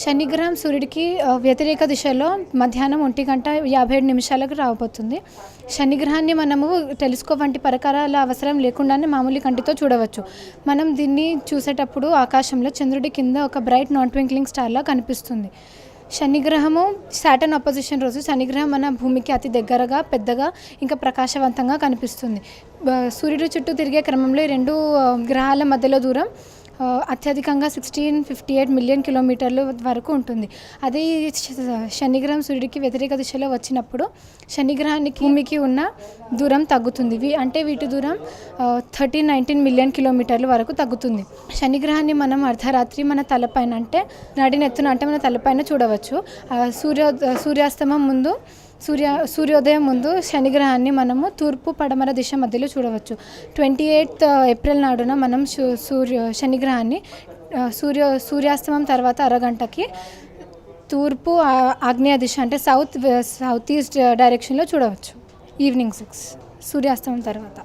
శనిగ్రహం సూర్యుడికి వ్యతిరేక దిశలో మధ్యాహ్నం 1:57 రాబోతుంది. శనిగ్రహాన్ని మనము టెలిస్కోప్ వంటి పరికరాల అవసరం లేకుండానే మామూలు కంటితో చూడవచ్చు. మనం దీన్ని చూసేటప్పుడు ఆకాశంలో చంద్రుడి కింద ఒక బ్రైట్ నాన్ ట్వింక్లింగ్ స్టార్లా కనిపిస్తుంది. శనిగ్రహము సాటర్న్ అపోజిషన్ రోజు శనిగ్రహం మన భూమికి అతి దగ్గరగా, పెద్దగా, ఇంకా ప్రకాశవంతంగా కనిపిస్తుంది. సూర్యుడి చుట్టూ తిరిగే క్రమంలో ఈ రెండు గ్రహాల మధ్యలో దూరం అత్యధికంగా 1658 మిలియన్ కిలోమీటర్ల వరకు ఉంటుంది. అదే శనిగ్రహం సూర్యుడికి వ్యతిరేక దిశలో వచ్చినప్పుడు శనిగ్రహానికి భూమికి ఉన్న దూరం తగ్గుతుంది. అంటే వీటి దూరం 1319 మిలియన్ కిలోమీటర్ల వరకు తగ్గుతుంది. శనిగ్రహాన్ని మనం అర్ధరాత్రి మన తలపైన అంటే నడినెత్తున అంటే మన తలపైన చూడవచ్చు. సూర్యాస్తమం ముందు సూర్యోదయం ముందు శనిగ్రహాన్ని మనము తూర్పు పడమర దిశ మధ్యలో చూడవచ్చు. 28 ఏప్రిల్ నాడున మనం శనిగ్రహాన్ని సూర్యాస్తమం తర్వాత అరగంటకి తూర్పు ఆగ్నేయ దిశ అంటే సౌత్ ఈస్ట్ డైరెక్షన్లో చూడవచ్చు. ఈవినింగ్ 6 సూర్యాస్తమం తర్వాత.